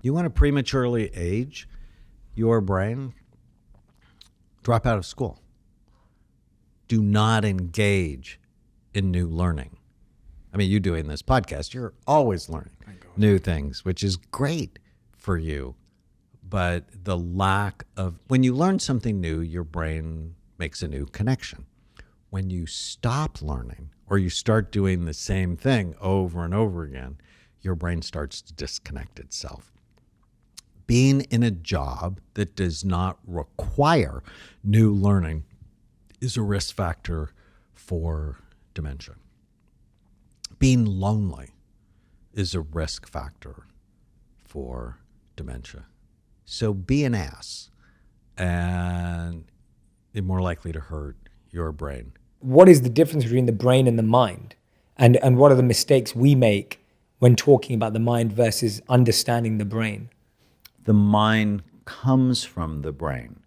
You want to prematurely age your brain? Drop out of school. Do not engage in new learning. I mean, you doing this podcast, you're always learning new things, which is great for you. But the lack of, when you learn something new, your brain makes a new connection. When you stop learning or you start doing the same thing over and over again, your brain starts to disconnect itself. Being in a job that does not require new learning is a risk factor for dementia. Being lonely is a risk factor for dementia. So be an ass, and you're more likely to hurt your brain. What is the difference between the brain and the mind? And what are the mistakes we make when talking about the mind versus understanding the brain? The mind comes from the brain.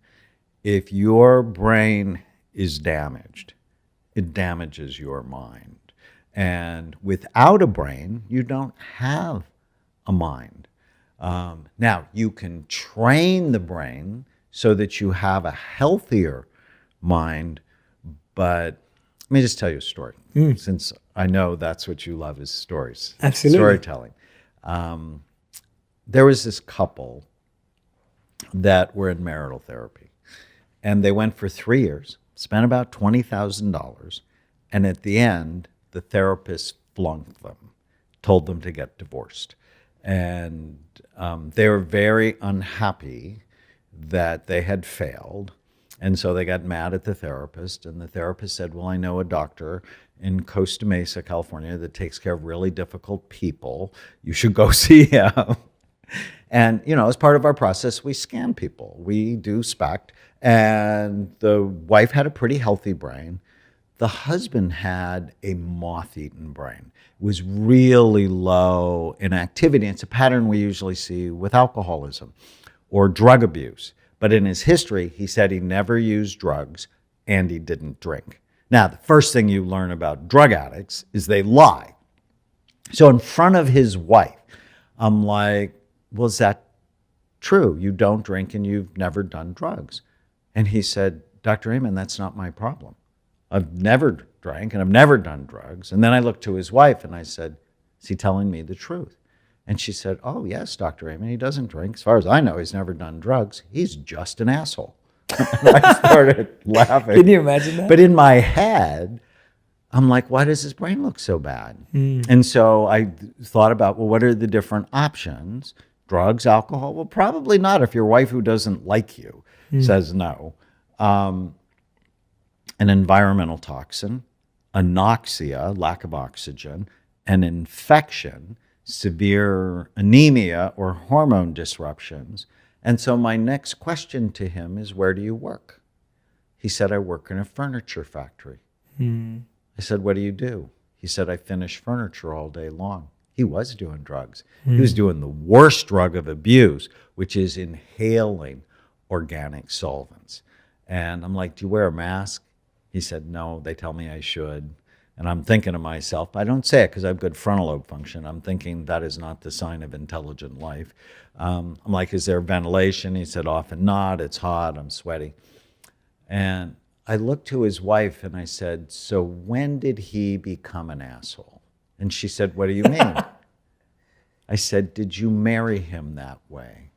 If your brain is damaged, it damages your mind. And without a brain, you don't have a mind. Now, you can train the brain so that you have a healthier mind, but let me just tell you a story, since I know that's what you love is stories. Absolutely. Storytelling. There was this couple that were in marital therapy, and they went for 3 years, spent about $20,000, and at the end, the therapist flunked them, told them to get divorced. And they were very unhappy that they had failed. And so they got mad at the therapist. And the therapist said, well, I know a doctor in Costa Mesa, California, that takes care of really difficult people. You should go see him. And, you know, as part of our process, we scan people. We do SPECT. And the wife had a pretty healthy brain. The husband had a moth-eaten brain. It was really low in activity. It's a pattern we usually see with alcoholism or drug abuse. But in his history, he said he never used drugs and he didn't drink. Now, the first thing you learn about drug addicts is they lie. So in front of his wife, I'm like, well, is that true? You don't drink and you've never done drugs. And he said, Dr. Amen, that's not my problem. I've never drank and I've never done drugs. And then I looked to his wife and I said, is he telling me the truth? And she said, oh, yes, Dr. Amen, he doesn't drink. As far as I know, he's never done drugs. He's just an asshole. And I started laughing. Can you imagine that? But in my head, I'm like, why does his brain look so bad? And so I thought about, well, what are the different options? Drugs, alcohol? Well, probably not if your wife who doesn't like you says no. An environmental toxin, anoxia, lack of oxygen, an infection, severe anemia or hormone disruptions. And so my next question to him is, where do you work? He said, I work in a furniture factory. I said, what do you do? He said, I finish furniture all day long. He was doing drugs. He was doing the worst drug of abuse, which is inhaling organic solvents. And I'm like, do you wear a mask? He said, no, they tell me I should. And I'm thinking to myself, I don't say it because I have good frontal lobe function. I'm thinking that is not the sign of intelligent life. I'm like, is there ventilation? He said, often not. It's hot. I'm sweaty. And I looked to his wife and I said, so when did he become an asshole? And she said, what do you mean? I said, did you marry him that way?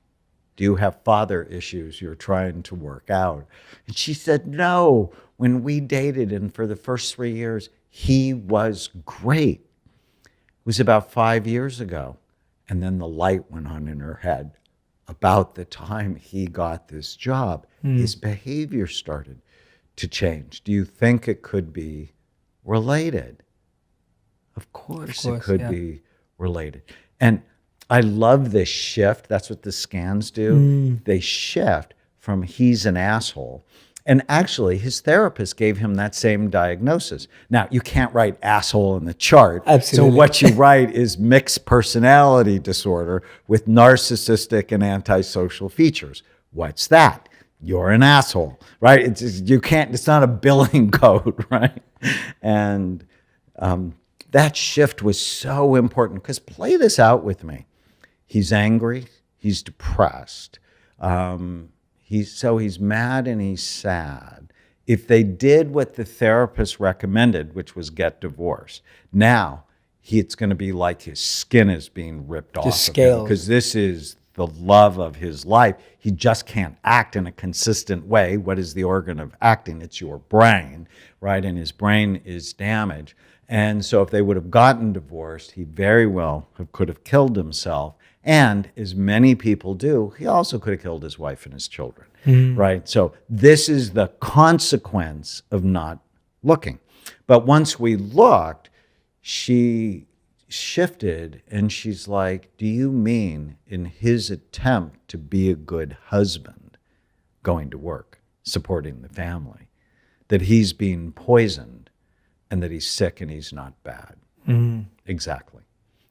Do you have father issues you're trying to work out? And she said, no. When we dated and for the first 3 years, he was great. It was about 5 years ago. And then the light went on in her head. About the time he got this job, his behavior started to change. Do you think it could be related? Of course it could be related. And I love this shift. That's what the scans do. They shift from he's an asshole. And actually, his therapist gave him that same diagnosis. Now, you can't write asshole in the chart. Absolutely. So what you write is mixed personality disorder with narcissistic and antisocial features. What's that? You're an asshole, right? It's not a billing code, right? And that shift was so important because play this out with me. He's angry. He's depressed. He's mad and he's sad. If they did what the therapist recommended, which was get divorced, now it's going to be like his skin is being ripped off of him, because this is the love of his life. He just can't act in a consistent way. What is the organ of acting? It's your brain, right? And his brain is damaged. And so if they would have gotten divorced, he very well could have killed himself. And as many people do, he also could have killed his wife and his children, right? So this is the consequence of not looking. But once we looked, she shifted and she's like, do you mean in his attempt to be a good husband, going to work, supporting the family, that he's being poisoned and that he's sick and he's not bad? Exactly.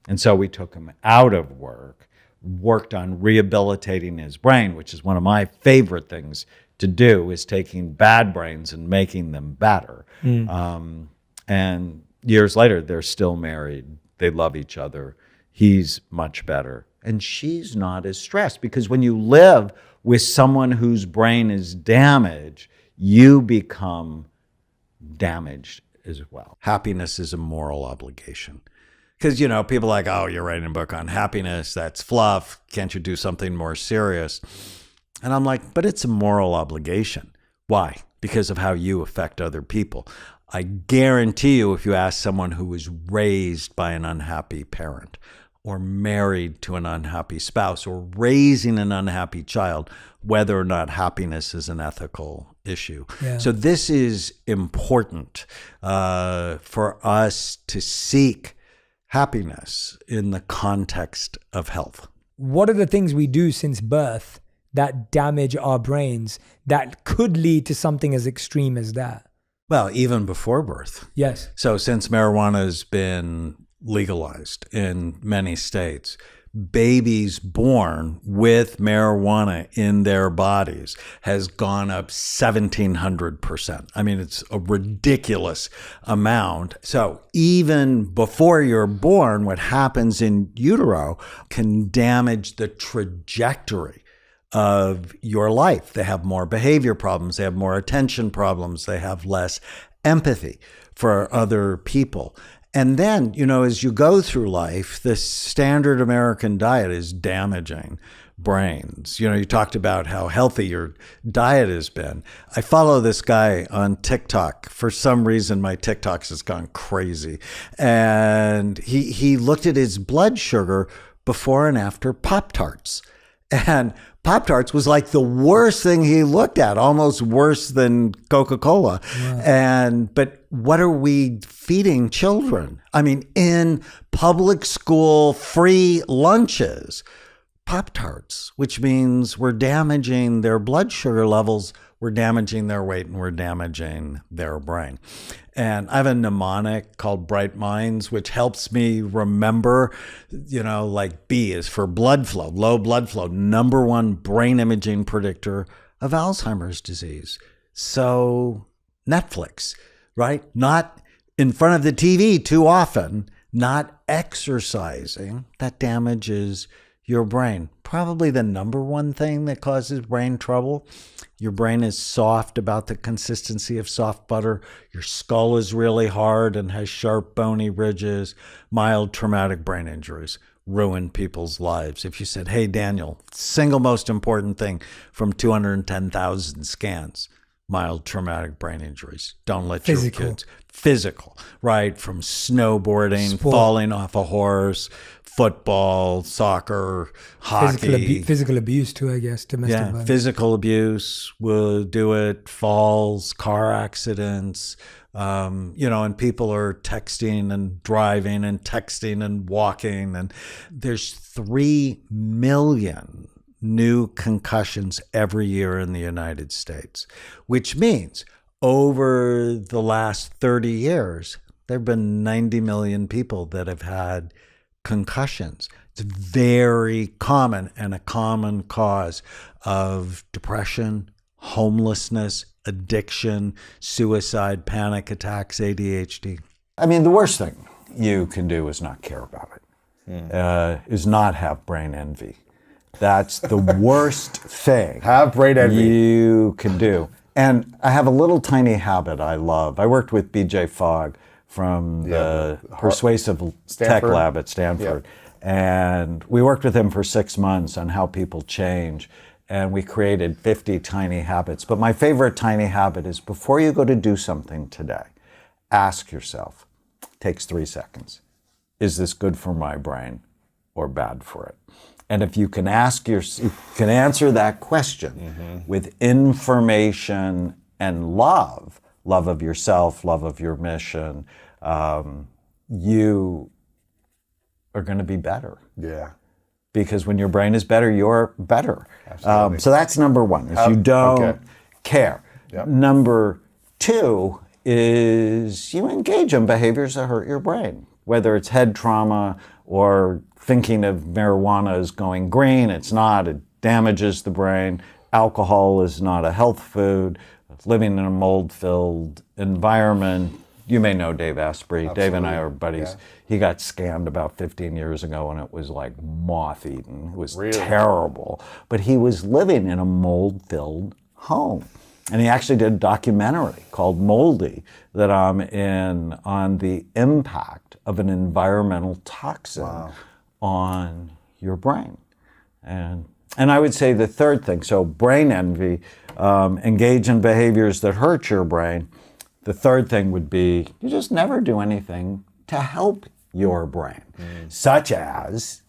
And so we took him out of work, worked on rehabilitating his brain, which is one of my favorite things to do, is taking bad brains and making them better. And years later, they're still married. They love each other. He's much better. And she's not as stressed, because when you live with someone whose brain is damaged, you become damaged as well. Happiness is a moral obligation. Because, you know, people are like, oh, you're writing a book on happiness. That's fluff. Can't you do something more serious? And I'm like, but it's a moral obligation. Why? Because of how you affect other people. I guarantee you, if you ask someone who was raised by an unhappy parent, or married to an unhappy spouse, or raising an unhappy child, whether or not happiness is an ethical issue. Yeah. So this is important for us to seek happiness in the context of health. What are the things we do since birth that damage our brains that could lead to something as extreme as that? Well, even before birth. Yes. So since marijuana has been legalized in many states, babies born with marijuana in their bodies has gone up 1,700%. I mean, it's a ridiculous amount. So even before you're born, what happens in utero can damage the trajectory of your life. They have more behavior problems. They have more attention problems. They have less empathy for other people. And then, you know, as you go through life, the standard American diet is damaging brains. You know, you talked about how healthy your diet has been. I follow this guy on TikTok. For some reason, my TikToks has gone crazy. And he looked at his blood sugar before and after Pop-Tarts. And Pop-Tarts was like the worst thing he looked at, almost worse than Coca-Cola. Wow. But what are we feeding children? I mean, in public school free lunches, Pop-Tarts, which means we're damaging their blood sugar levels, we're damaging their weight, and we're damaging their brain. And I have a mnemonic called Bright Minds, which helps me remember, you know, like B is for blood flow, low blood flow, #1 brain imaging predictor of Alzheimer's disease. So Netflix, right? Not in front of the TV too often, not exercising, that damages your brain. Probably the #1 thing that causes brain trouble. Your brain is soft, about the consistency of soft butter. Your skull is really hard and has sharp, bony ridges. Mild traumatic brain injuries ruin people's lives. If you said, hey, Daniel, single most important thing from 210,000 scans, mild traumatic brain injuries. Don't let your kids. Physical, right? From snowboarding, falling off a horse, football, soccer, hockey. Physical abuse too, I guess. Domestic violence. Physical abuse will do it. Falls, car accidents, you know, and people are texting and driving and texting and walking. And there's 3 million new concussions every year in the United States, which means over the last 30 years, there have been 90 million people that have had concussions. It's very common and a common cause of depression, homelessness, addiction, suicide, panic attacks, ADHD. I mean, the worst thing you can do is not care about it, is not have brain envy. That's the worst thing Have brain envy. you can do. And I have a little tiny habit I love. I worked with BJ Fogg from the Persuasive Tech Stanford. Lab at Stanford. And we worked with him for 6 months on how people change. And we created 50 tiny habits. But my favorite tiny habit is before you go to do something today, ask yourself, takes 3 seconds, is this good for my brain or bad for it? And if you can you can answer that question with information and love of yourself, love of your mission, you are going to be better. Yeah. Because when your brain is better, you're better. Absolutely. So that's number one, is you don't care. Yep. Number 2 is you engage in behaviors that hurt your brain, whether it's head trauma or thinking of marijuana as going green. It's not. It damages the brain. Alcohol is not a health food. Living in a mold-filled environment. You may know Dave Asprey. Dave and I are buddies. Yeah. He got scammed about 15 years ago, and it was like moth-eaten. It was Really? terrible. But he was living in a mold-filled home. And he actually did a documentary called Moldy that I'm in on the impact of an environmental toxin on your brain. And I would say the third thing, so brain envy, engage in behaviors that hurt your brain. The third thing would be you just never do anything to help your brain, such as,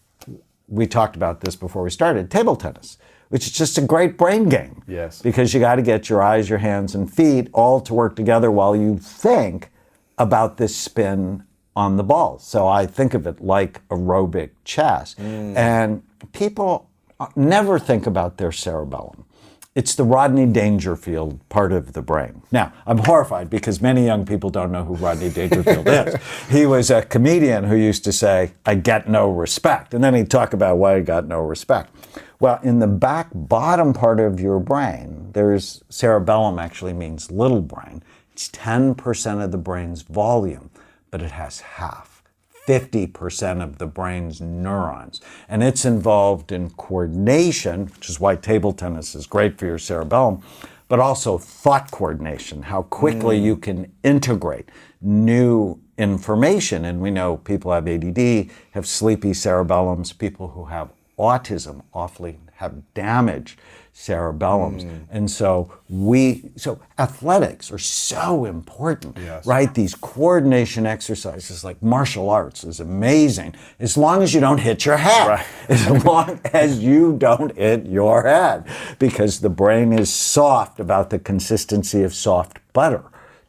we talked about this before we started, table tennis, which is just a great brain game. Yes. Because you got to get your eyes, your hands, and feet all to work together while you think about this spin on the ball. So I think of it like aerobic chess. And people never think about their cerebellum. It's the Rodney Dangerfield part of the brain. Now, I'm horrified because many young people don't know who Rodney Dangerfield is. He was a comedian who used to say, I get no respect. And then he'd talk about why he got no respect. Well, in the back bottom part of your brain, there's cerebellum actually means little brain. It's 10% of the brain's volume, but it has half. 50% of the brain's neurons. And it's involved in coordination, which is why table tennis is great for your cerebellum, but also thought coordination, how quickly you can integrate new information. And we know people who have ADD have sleepy cerebellums. People who have autism awfully have damaged cerebellums. And so athletics are so important, right? These coordination exercises like martial arts is amazing, as long as you don't hit your head, Right. as long as you don't hit your head, because the brain is soft about the consistency of soft butter,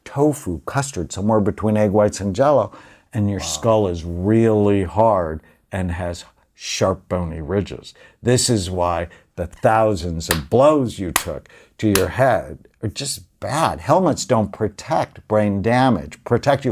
tofu, custard, somewhere between egg whites and Jell-O, and your skull is really hard and has sharp bony ridges. This is why the thousands of blows you took to your head are just bad. Helmets don't protect you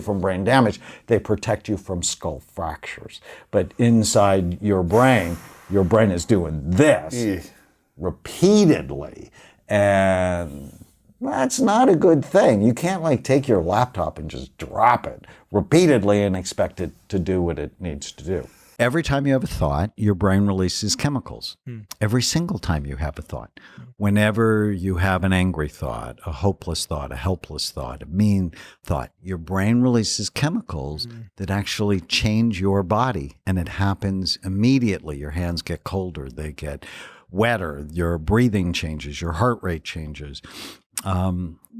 from brain damage. They protect you from skull fractures. But inside your brain is doing this repeatedly. And that's not a good thing. You can't take your laptop and just drop it repeatedly and expect it to do what it needs to do. Every time you have a thought, your brain releases chemicals. Every single time you have a thought. Whenever you have an angry thought, a hopeless thought, a helpless thought, a mean thought, your brain releases chemicals that actually change your body. And it happens immediately. Your hands get colder, they get wetter, your breathing changes, your heart rate changes.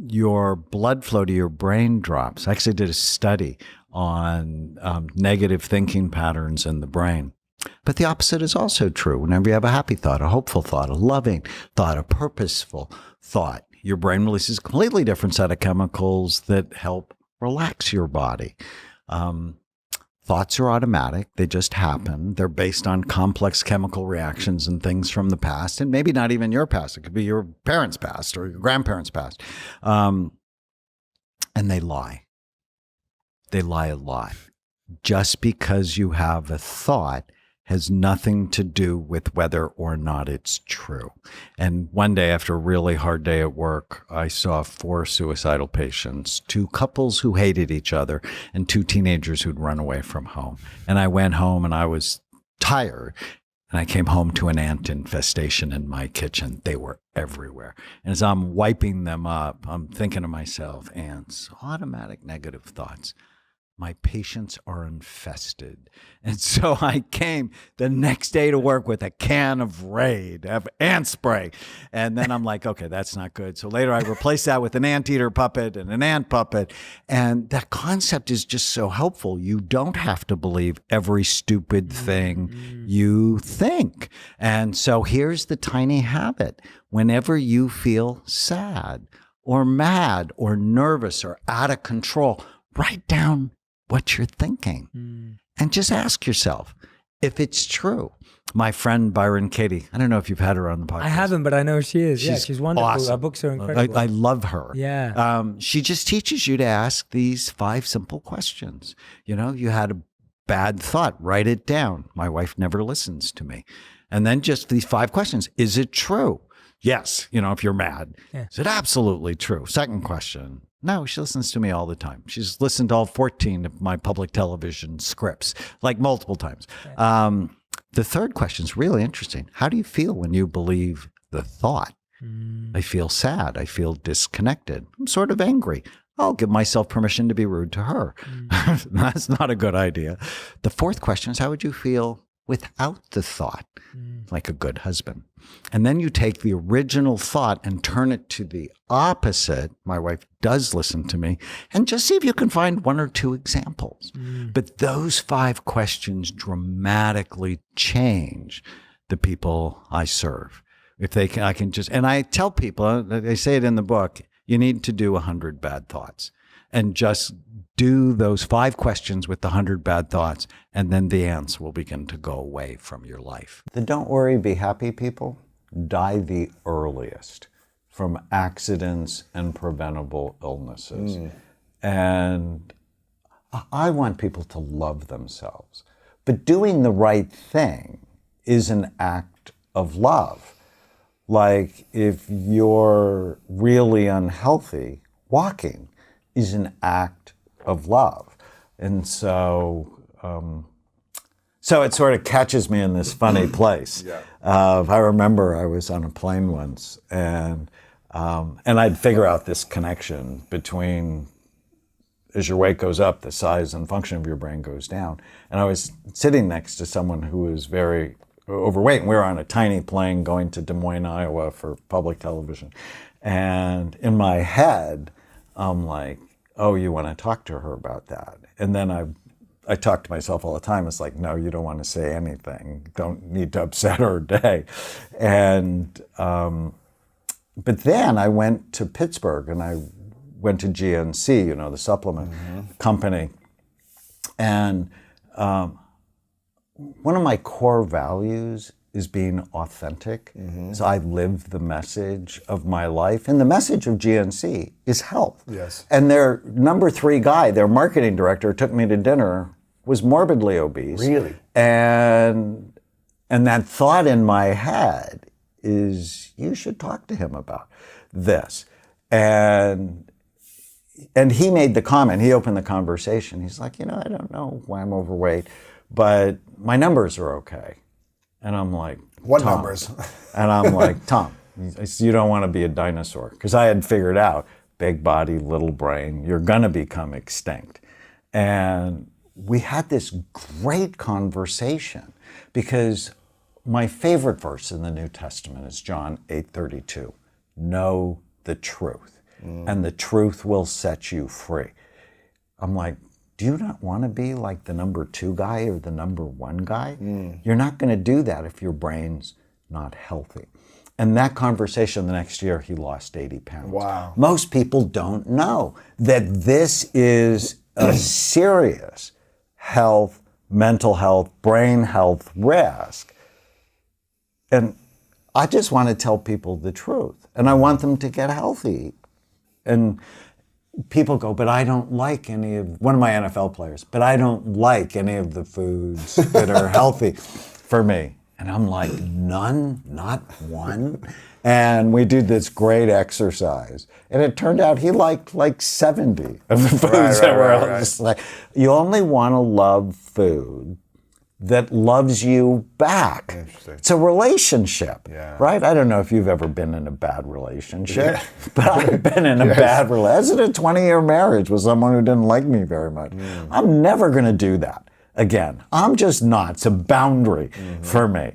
Your blood flow to your brain drops. I actually did a study on negative thinking patterns in the brain. But the opposite is also true. Whenever you have a happy thought, a hopeful thought, a loving thought, a purposeful thought, your brain releases a completely different set of chemicals that help relax your body. Thoughts are automatic. They just happen. They're based on complex chemical reactions and things from the past, and maybe not even your past. It could be your parents' past or your grandparents' past. And they lie. They lie a lot. Just because you have a thought has nothing to do with whether or not it's true. And one day after a really hard day at work, I saw 4 suicidal patients, 2 couples who hated each other, and 2 teenagers who'd run away from home. And I went home and I was tired. And I came home to an ant infestation in my kitchen. They were everywhere. And as I'm wiping them up, I'm thinking to myself, ants, automatic negative thoughts. My patients are infested. And so I came the next day to work with a can of Raid, of ant spray. And then I'm like, okay, that's not good. So later I replaced that with an anteater puppet and an ant puppet. And that concept is just so helpful. You don't have to believe every stupid thing you think. And so here's the tiny habit. Whenever you feel sad or mad or nervous or out of control, write down what you're thinking and just ask yourself if it's true. My friend Byron Katie, I don't know if you've had her on the podcast. I haven't, but I know she is. She's wonderful. Awesome. Her books are incredible. I love her. Yeah. She just teaches you to ask these 5 simple questions. You know, you had a bad thought, write it down. My wife never listens to me. And then just these 5 questions. Is it true? Yes. You know, if you're mad. Yeah. Is it absolutely true? Second question. No, she listens to me all the time. She's listened to all 14 of my public television scripts, like multiple times. Okay. The third question is really interesting. How do you feel when you believe the thought? I feel sad. I feel disconnected. I'm sort of angry. I'll give myself permission to be rude to her. That's not a good idea. The fourth question is, how would you feel without the thought? Like a good husband. And then you take the original thought and turn it to the opposite. My wife does listen to me, and just see if you can find 1 or 2 examples. But those 5 questions dramatically change the people I serve. If they can, I can just, and I tell people, I say it in the book, you need to do 100 bad thoughts and just do those 5 questions with the 100 bad thoughts, and then the ants will begin to go away from your life. The don't worry, be happy people die the earliest from accidents and preventable illnesses. And I want people to love themselves. But doing the right thing is an act of love. Like if you're really unhealthy, walking is an act of love. And so so it sort of catches me in this funny place. I remember I was on a plane once, and I'd figure out this connection between, as your weight goes up, the size and function of your brain goes down. And I was sitting next to someone who was very overweight, and we were on a tiny plane going to Des Moines, Iowa for public television. And in my head, I'm like, oh, you want to talk to her about that? And then I talk to myself all the time. It's like, no, you don't want to say anything. Don't need to upset her day. And but then I went to Pittsburgh, and I went to GNC, you know, the supplement company. And one of my core values is being authentic. So I live the message of my life. And the message of GNC is health. Yes. And their number 3 guy, their marketing director, took me to dinner, was morbidly obese. Really? And that thought in my head is, you should talk to him about this. And he made the comment, he opened the conversation. He's like, you know, I don't know why I'm overweight, but my numbers are okay. And I'm like, what Tom. numbers? And I'm like, Tom, you don't want to be a dinosaur. Because I had figured out, big body, little brain, you're going to become extinct. And we had this great conversation, because my favorite verse in the New Testament is John 8:32. Know the truth, and the truth will set you free. I'm like, do you not want to be like the number 2 guy or the number 1 guy? You're not going to do that if your brain's not healthy. And that conversation, the next year, he lost 80 pounds. Wow. Most people don't know that this is a serious health, mental health, brain health risk. And I just want to tell people the truth. And I want them to get healthy. And people go, but I don't like any of, one of my NFL players, but I don't like any of the foods that are healthy for me. And I'm like, none, not one. And we did this great exercise. And it turned out he liked like 70 of the foods that were just like, you only want to love food that loves you back. It's a relationship, right? I don't know if you've ever been in a bad relationship, but I've been in a bad relationship. I was in a 20-year marriage with someone who didn't like me very much. I'm never going to do that again. I'm just not. It's a boundary for me.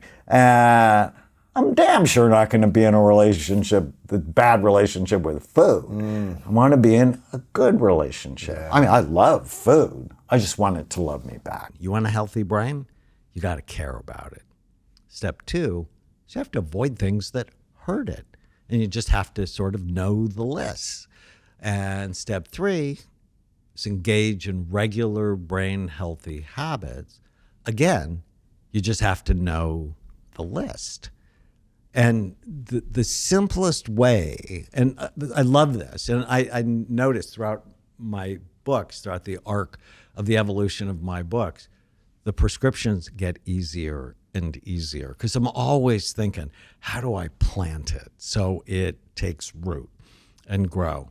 I'm damn sure not going to be in a relationship, the bad relationship with food. I want to be in a good relationship. I mean, I love food. I just want it to love me back. You want a healthy brain? You got to care about it. Step 2 is you have to avoid things that hurt it. And you just have to sort of know the lists. And step 3 is engage in regular brain healthy habits. Again, you just have to know the list. And the simplest way, and I love this, and I noticed throughout my books, throughout the arc of the evolution of my books, the prescriptions get easier and easier because I'm always thinking, how do I plant it so it takes root and grow?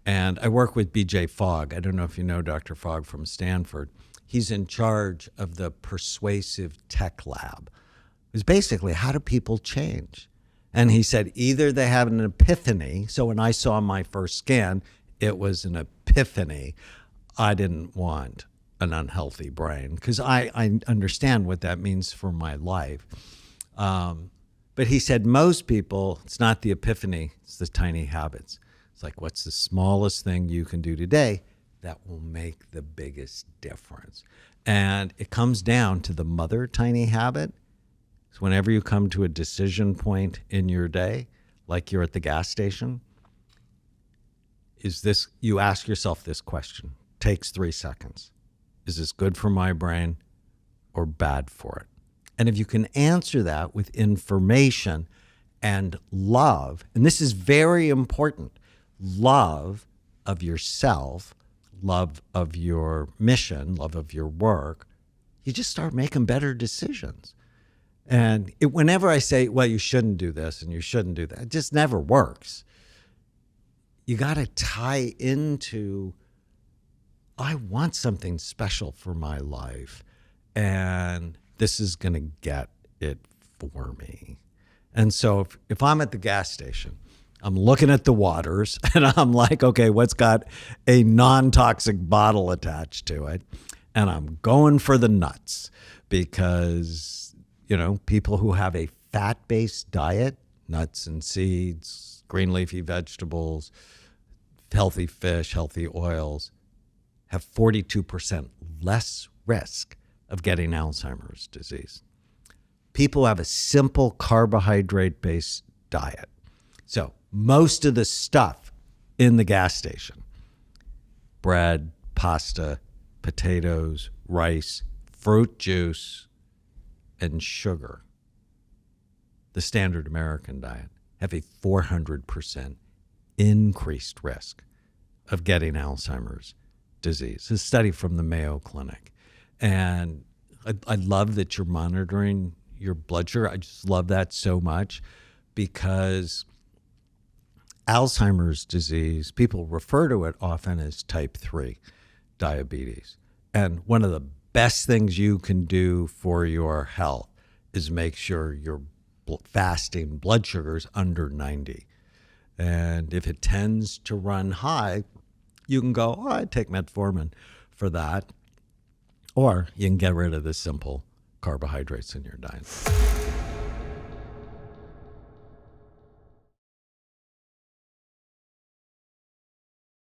And I work with BJ Fogg. I don't know if you know Dr. Fogg from Stanford. He's in charge of the Persuasive Tech Lab. It's basically, how do people change? And he said either they have an epiphany. So when I saw my first scan, it was an epiphany. I didn't want an unhealthy brain because I understand what that means for my life. But he said most people, it's not the epiphany, it's the tiny habits. It's like, what's the smallest thing you can do today that will make the biggest difference? And it comes down to the mother tiny habit. So whenever you come to a decision point in your day, like you're at the gas station, you ask yourself this question. Takes 3 seconds. Is this good for my brain or bad for it? And if you can answer that with information and love, and this is very important, love of yourself, love of your mission, love of your work, you just start making better decisions. And whenever I say, well, you shouldn't do this and you shouldn't do that, it just never works. You got to tie into, I want something special for my life, and this is going to get it for me. And so if I'm at the gas station, I'm looking at the waters, and I'm like, okay, what's got a non-toxic bottle attached to it? And I'm going for the nuts because people who have a fat-based diet, nuts and seeds, green leafy vegetables, healthy fish, healthy oils, have 42% less risk of getting Alzheimer's disease. People who have a simple carbohydrate-based diet. So most of the stuff in the gas station, bread, pasta, potatoes, rice, fruit juice, and sugar, the standard American diet, have a 400% increased risk of getting Alzheimer's disease. It's a study from the Mayo Clinic. And I love that you're monitoring your blood sugar. I just love that so much because Alzheimer's disease, people refer to it often as type 3 diabetes. And one of the best things you can do for your health is make sure your fasting blood sugar is under 90. And if it tends to run high, you can go, I take metformin for that. Or you can get rid of the simple carbohydrates in your diet.